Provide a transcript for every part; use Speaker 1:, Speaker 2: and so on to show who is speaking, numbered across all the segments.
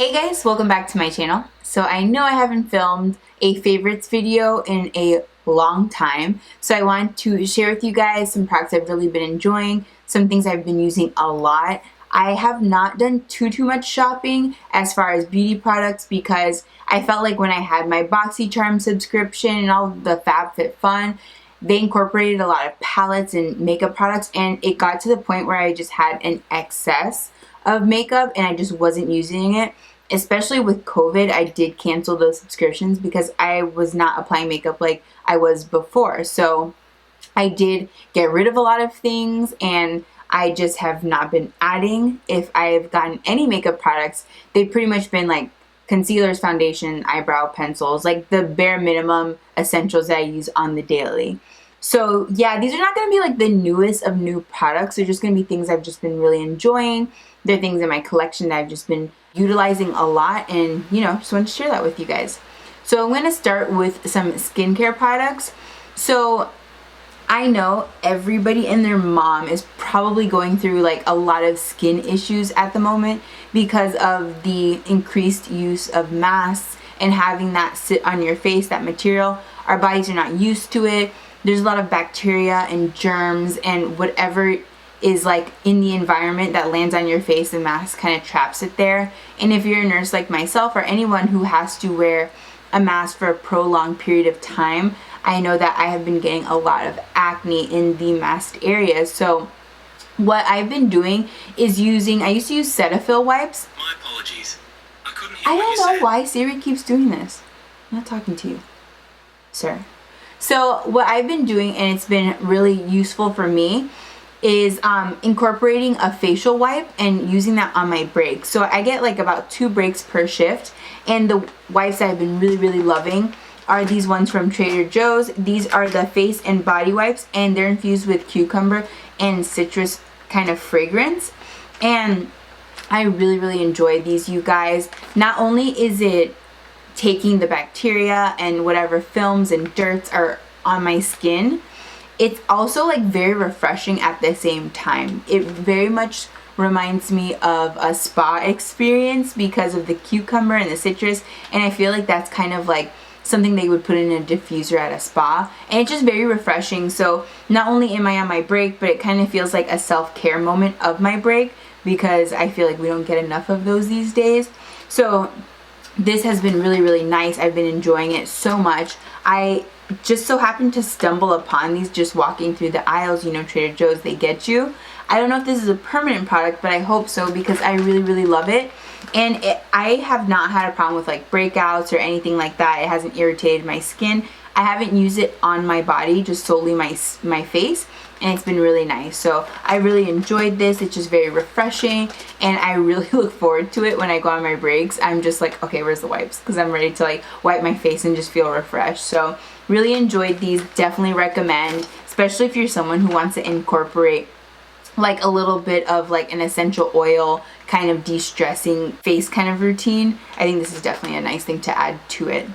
Speaker 1: Hey guys, welcome back to my channel. So I know I haven't filmed a favorites video in a long time, so I want to share with you guys some products I've really been enjoying, some things I've been using a lot. I have not done too much shopping as far as beauty products because I felt like when I had my BoxyCharm subscription and all the FabFitFun, they incorporated a lot of palettes and makeup products, and it got to the point where I just had an excess of makeup and I just wasn't using it. Especially with COVID, I did cancel those subscriptions because I was not applying makeup like I was before. So I did get rid of a lot of things and I just have not been adding. If I've gotten any makeup products, they've pretty much been like concealers, foundation, eyebrow pencils, like the bare minimum essentials that I use on the daily. So yeah, these are not going to be like the newest of new products. They're just going to be things I've just been really enjoying. They're things in my collection that I've just been utilizing a lot, and just want to share that with you guys. So I'm going to start with some skincare products. So I know everybody and their mom is probably going through like a lot of skin issues at the moment because of the increased use of masks and having that sit on your face, that material. Our bodies are not used to it. There's a lot of bacteria and germs and whatever is like in the environment that lands on your face, the mask kind of traps it there. And if you're a nurse like myself or anyone who has to wear a mask for a prolonged period of time, I know that I have been getting a lot of acne in the masked areas. So what I've been doing is I used to use Cetaphil wipes.
Speaker 2: My apologies. I couldn't hear
Speaker 1: I
Speaker 2: what you
Speaker 1: don't know
Speaker 2: said.
Speaker 1: why Siri keeps doing this. I'm not talking to you, sir. So what I've been doing, and it's been really useful for me, is incorporating a facial wipe and using that on my breaks. So I get like about 2 breaks per shift, and the wipes that I've been really loving are these ones from Trader Joe's. These are the face and body wipes, and they're infused with cucumber and citrus kind of fragrance, and I really enjoy these, you guys. Not only is it taking the bacteria and whatever films and dirts are on my skin, it's also like very refreshing at the same time. It very much reminds me of a spa experience because of the cucumber and the citrus, and I feel like that's kind of like something they would put in a diffuser at a spa, and it's just very refreshing. So not only am I on my break, but it kind of feels like a self-care moment of my break because I feel like we don't get enough of those these days. So this has been really nice. I've been enjoying it so much. I just so happened to stumble upon these just walking through the aisles. Trader Joe's, they get you. I don't know if this is a permanent product, but I hope so because I really love it. And I have not had a problem with like breakouts or anything like that. It hasn't irritated my skin. I haven't used it on my body, just solely my face, and it's been really nice. So I really enjoyed this. It's just very refreshing, and I really look forward to it when I go on my breaks. I'm just like, okay, where's the wipes? Because I'm ready to like wipe my face and just feel refreshed. So really enjoyed these. Definitely recommend, especially if you're someone who wants to incorporate like a little bit of like an essential oil kind of de-stressing face kind of routine. I think this is definitely a nice thing to add to it.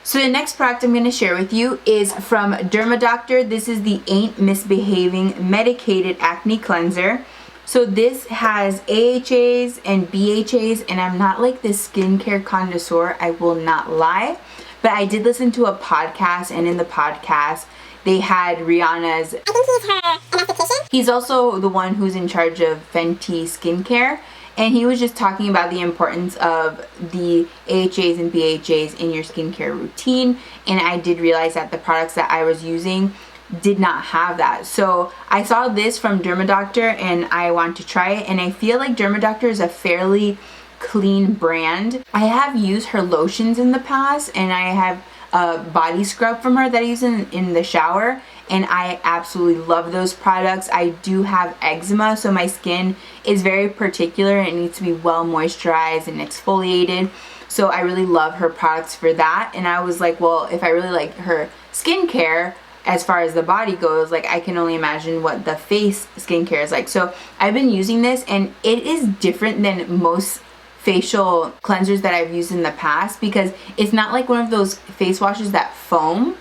Speaker 1: So the next product I'm going to share with you is from Dermadoctor. This is the Ain't Misbehaving Medicated Acne Cleanser. So this has AHAs and BHAs, and I'm not like this skincare connoisseur, I will not lie. But I did listen to a podcast, and in the podcast, they had Rihanna's, I think he's her Anastasia. He's also the one who's in charge of Fenty skincare. And he was just talking about the importance of the AHAs and BHAs in your skincare routine. And I did realize that the products that I was using did not have that. So I saw this from Dermadoctor and I want to try it. And I feel like Dermadoctor is a fairly clean brand. I have used her lotions in the past, and I have a body scrub from her that I use in the shower, and I absolutely love those products. I do have eczema, so my skin is very particular and it needs to be well moisturized and exfoliated. So I really love her products for that. And I was like, well, if I really like her skincare as far as the body goes, like I can only imagine what the face skincare is like. So I've been using this, and it is different than most facial cleansers that I've used in the past because it's not like one of those face washes that foam.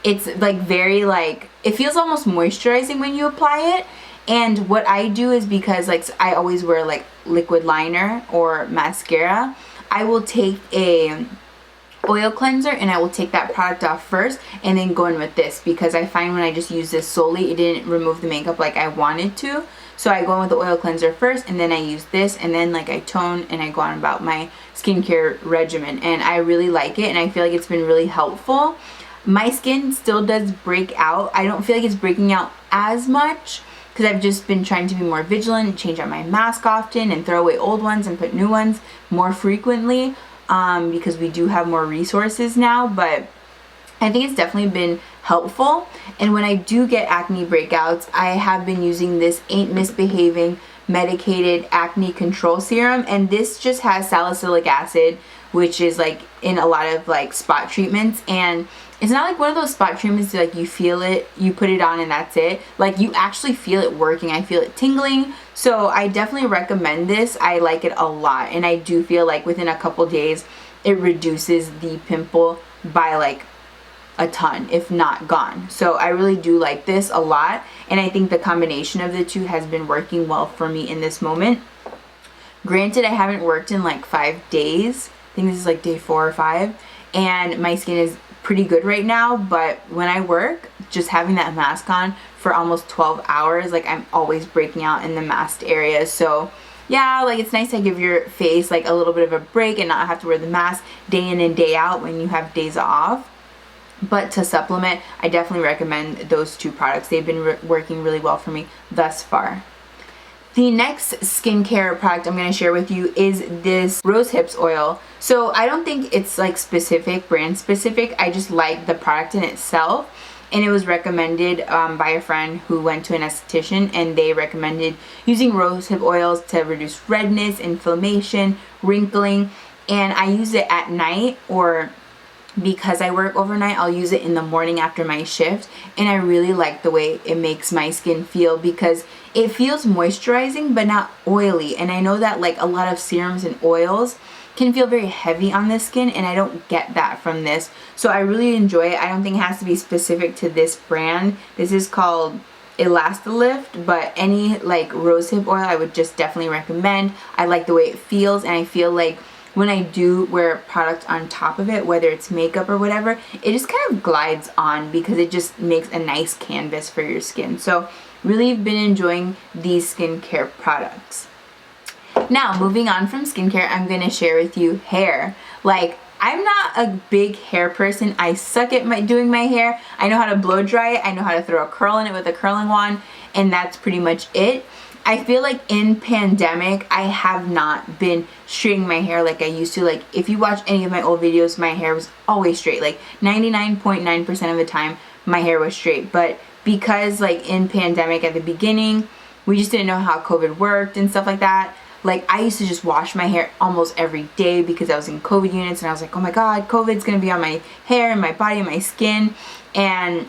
Speaker 1: It's like very like, it feels almost moisturizing when you apply it, And what I do is, because like I always wear like liquid liner or mascara, I will take a oil cleanser and I will take that product off first and then go in with this, because I find when I just use this solely, it didn't remove the makeup like I wanted to. So I go in with the oil cleanser first, and then I use this, and then like I tone and I go on about my skincare regimen, and I really like it, and I feel like it's been really helpful. My skin still does break out. I don't feel like it's breaking out as much because I've just been trying to be more vigilant and change out my mask often and throw away old ones and put new ones more frequently, because we do have more resources now. But I think it's definitely been helpful. And when I do get acne breakouts, I have been using this Ain't Misbehaving Medicated Acne Control Serum, and this just has salicylic acid, which is like in a lot of like spot treatments, and it's not like one of those spot treatments like you feel it, you put it on and that's it. Like you actually feel it working. I feel it tingling. So I definitely recommend this. I like it a lot, and I do feel like within a couple days it reduces the pimple by like a ton, if not gone. So I really do like this a lot, and I think the combination of the two has been working well for me in this moment. Granted, I haven't worked in like 5 days. I think this is like day 4 or 5, and my skin is pretty good right now. But when I work, just having that mask on for almost 12 hours, like I'm always breaking out in the masked area. So yeah, like it's nice to give your face like a little bit of a break and not have to wear the mask day in and day out when you have days off. But to supplement, I definitely recommend those two products. They've been working really well for me thus far. The next skincare product I'm going to share with you is this Rosehips Oil. So I don't think it's like specific, brand specific. I just like the product in itself. And it was recommended by a friend who went to an esthetician, and they recommended using rosehip oils to reduce redness, inflammation, wrinkling. And I use it at night, or because I work overnight, I'll use it in the morning after my shift, and I really like the way it makes my skin feel, because it feels moisturizing but not oily. And I know that like a lot of serums and oils can feel very heavy on the skin, and I don't get that from this. So I really enjoy it. I don't think it has to be specific to this brand. This is called Elastalift, but any like rosehip oil I would just definitely recommend. I like the way it feels, and I feel like when I do wear product on top of it, whether it's makeup or whatever, it just kind of glides on because it just makes a nice canvas for your skin. So really been enjoying these skincare products. Now, moving on from skincare, I'm going to share with you hair. Like, I'm not a big hair person. I suck at doing my hair. I know how to blow dry it. I know how to throw a curl in it with a curling wand, and that's pretty much it. I feel like in pandemic, I have not been straightening my hair like I used to. Like, if you watch any of my old videos, my hair was always straight. Like 99.9% of the time, my hair was straight. But because like in pandemic at the beginning, we just didn't know how COVID worked and stuff like that. Like, I used to just wash my hair almost every day because I was in COVID units, and I was like, oh my God, COVID's gonna be on my hair and my body and my skin. And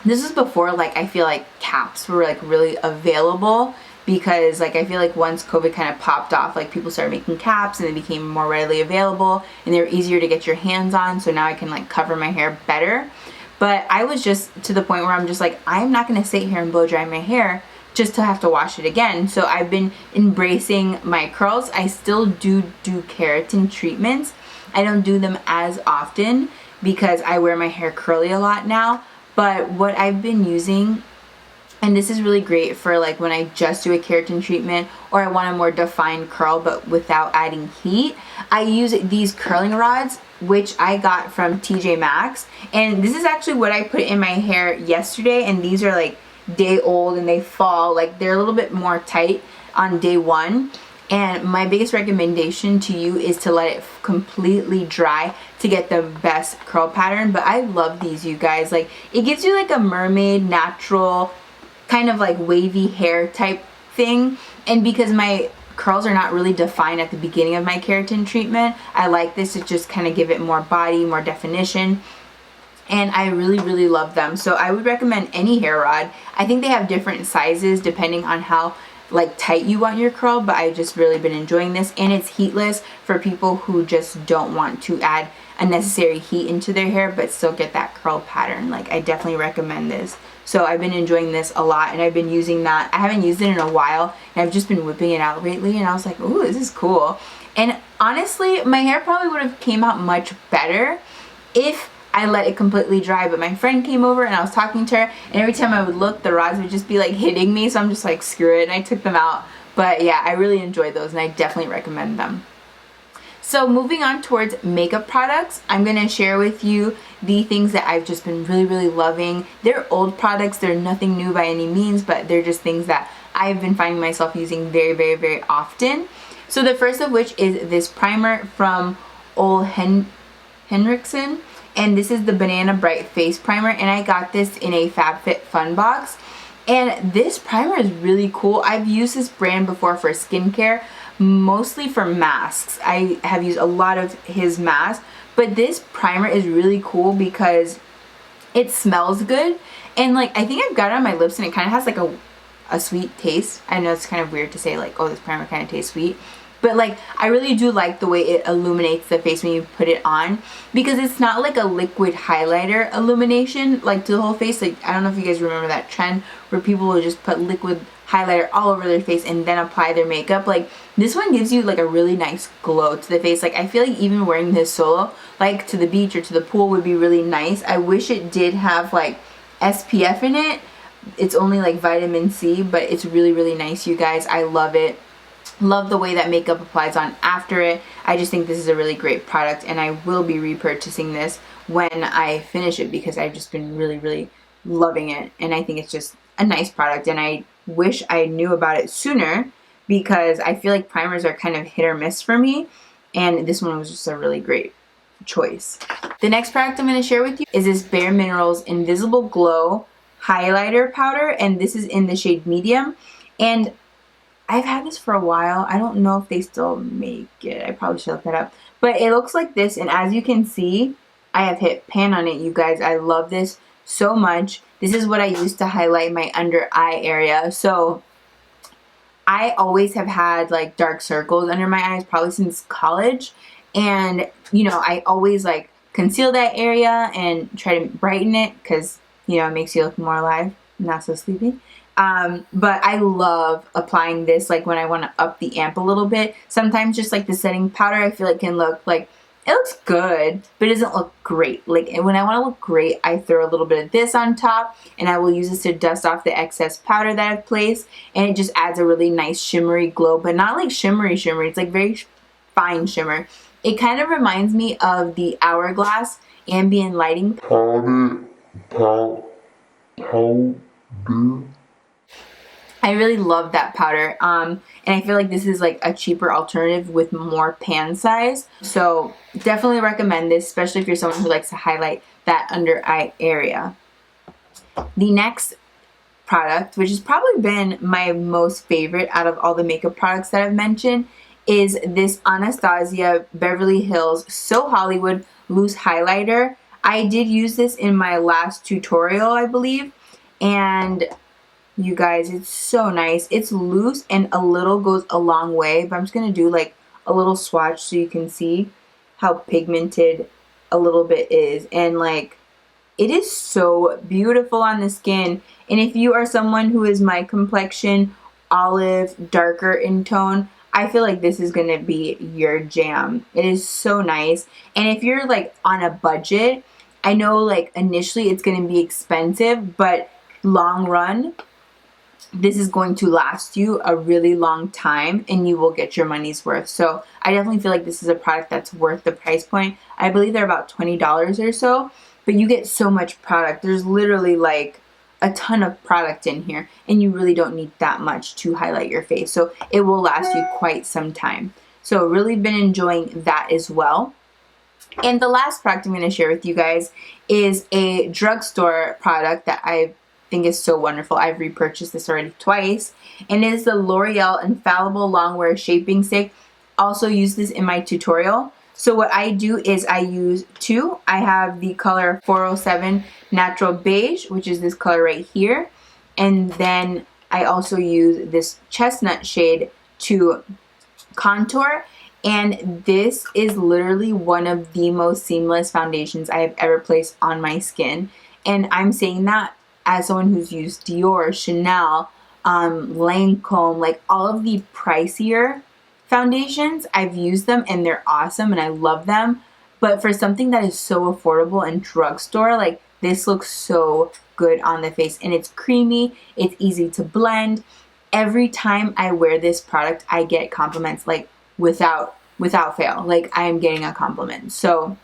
Speaker 1: this was before, like, I feel like caps were like really available, because like I feel like once COVID kind of popped off, like people started making caps and they became more readily available and they were easier to get your hands on. So now I can like cover my hair better. But I was just to the point where I'm just like, I'm not gonna sit here and blow dry my hair just to have to wash it again. So I've been embracing my curls. I still do keratin treatments. I don't do them as often because I wear my hair curly a lot now. But what I've been using, and this is really great for like when I just do a keratin treatment or I want a more defined curl but without adding heat, I use these curling rods, which I got from TJ Maxx. And this is actually what I put in my hair yesterday, and these are like day old and they fall, like they're a little bit more tight on day 1. And my biggest recommendation to you is to let it completely dry to get the best curl pattern. But I love these, you guys. Like, it gives you like a mermaid natural kind of like wavy hair type thing. And because my curls are not really defined at the beginning of my keratin treatment, I like this to just kind of give it more body, more definition. And I really love them. So I would recommend any hair rod. I think they have different sizes depending on how like tight you want your curl, but I just really been enjoying this, and it's heatless for people who just don't want to add unnecessary heat into their hair but still get that curl pattern. Like, I definitely recommend this. So I've been enjoying this a lot, and I've been using that. I haven't used it in a while, and I've just been whipping it out lately, and I was like, ooh, this is cool. And honestly, my hair probably would have came out much better if I let it completely dry, but my friend came over and I was talking to her, and every time I would look, the rods would just be like hitting me, so I'm just like, screw it, and I took them out. But yeah, I really enjoyed those, and I definitely recommend them. So moving on towards makeup products, I'm going to share with you the things that I've just been really loving. They're old products, they're nothing new by any means, but they're just things that I've been finding myself using very often. So the first of which is this primer from Henriksen. And this is the Banana Bright Face Primer, and I got this in a FabFitFun box. And this primer is really cool. I've used this brand before for skincare, mostly for masks. I have used a lot of his masks, but this primer is really cool because it smells good. And like, I think I've got it on my lips, and it kind of has like a sweet taste. I know it's kind of weird to say like, oh, this primer kind of tastes sweet. But like, I really do like the way it illuminates the face when you put it on, because it's not like a liquid highlighter illumination like to the whole face. Like, I don't know if you guys remember that trend where people will just put liquid highlighter all over their face and then apply their makeup. Like, this one gives you like a really nice glow to the face. Like, I feel like even wearing this solo, like to the beach or to the pool, would be really nice. I wish it did have like SPF in it. It's only like vitamin C, but it's really nice, you guys. I love it. Love the way that makeup applies on after it. I just think this is a really great product, and I will be repurchasing this when I finish it because I've just been really loving it, and I think it's just a nice product, and I wish I knew about it sooner because I feel like primers are kind of hit or miss for me, and this one was just a really great choice. The next product I'm going to share with you is this Bare Minerals Invisible Glow Highlighter Powder, and this is in the shade Medium, and I've had this for a while. I don't know if they still make it. I probably should look that up. But it looks like this, and as you can see, I have hit pan on it, you guys. I love this so much. This is what I use to highlight my under eye area. So I always have had like dark circles under my eyes, probably since college. And, you know, I always like conceal that area and try to brighten it because, you know, it makes you look more alive, not so sleepy. But I love applying this like when I want to up the amp a little bit. Sometimes just like the setting powder I feel like can look like, it looks good, but it doesn't look great. Like when I want to look great, I throw a little bit of this on top, and I will use this to dust off the excess powder that I've placed, and it just adds a really nice shimmery glow, but not like shimmery. It's like very fine shimmer. It kind of reminds me of the Hourglass ambient lighting powder. I really love that powder, and I feel like this is like a cheaper alternative with more pan size. So definitely recommend this, especially if you're someone who likes to highlight that under eye area. The next product, which has probably been my most favorite out of all the makeup products that I've mentioned, is this Anastasia Beverly Hills So Hollywood Loose Highlighter. I did use this in my last tutorial, I believe, and you guys, it's so nice. It's loose and a little goes a long way, but I'm just going to do like a little swatch so you can see how pigmented a little bit is. And like, it is so beautiful on the skin. And if you are someone who is my complexion, olive, darker in tone, I feel like this is going to be your jam. It is so nice. And if you're like on a budget, I know like initially it's going to be expensive, but long run, this is going to last you a really long time and you will get your money's worth. So I definitely feel like this is a product that's worth the price point. I believe they're about $20 or so, but you get so much product. There's literally like a ton of product in here, and you really don't need that much to highlight your face. So it will last you quite some time. So really been enjoying that as well. And the last product I'm going to share with you guys is a drugstore product that I think is so wonderful. I've repurchased this already twice, and it is the L'Oreal Infallible Longwear Shaping Stick. Also use this in my tutorial. So what I do is I use two. I have the color 407 Natural Beige, which is this color right here, and then I also use this Chestnut shade to contour, and this is literally one of the most seamless foundations I have ever placed on my skin. And I'm saying that as someone who's used Dior, Chanel, Lancome, like all of the pricier foundations. I've used them and they're awesome and I love them. But for something that is so affordable and drugstore, like this looks so good on the face, and it's creamy, it's easy to blend. Every time I wear this product, I get compliments like without fail. Like I am getting a compliment. So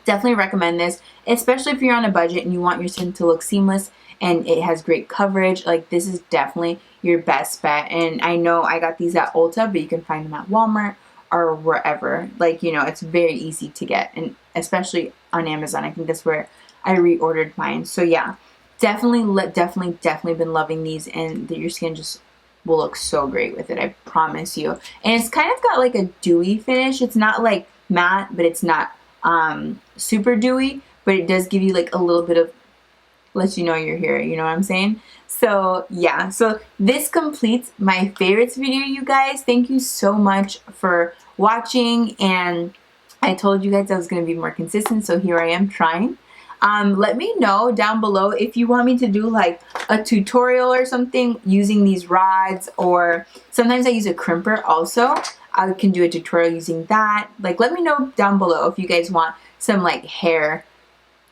Speaker 1: definitely recommend this, especially if you're on a budget and you want your skin to look seamless and it has great coverage. Like this is definitely your best bet. And I know I got these at Ulta, but you can find them at Walmart or wherever. Like, you know, it's very easy to get, and especially on Amazon. I think that's where I reordered mine. So yeah, definitely been loving these, and your skin just will look so great with it, I promise you. And it's kind of got like a dewy finish. It's not like matte, but it's not super dewy, but it does give you like a little bit of, lets you know you're here, you know what I'm saying? So yeah, so this completes my favorites video, you guys. Thank you so much for watching, and I told you guys I was going to be more consistent, so here I am trying. Let me know down below if you want me to do like a tutorial or something using these rods, or sometimes I use a crimper also. I can do a tutorial using that. Like, let me know down below if you guys want some like hair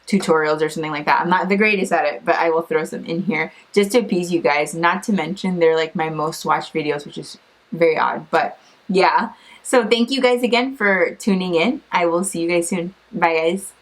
Speaker 1: tutorials or something like that. I'm not the greatest at it, but I will throw some in here just to appease you guys. Not to mention they're like my most watched videos, which is very odd, but yeah. So thank you guys again for tuning in. I will see you guys soon. Bye guys.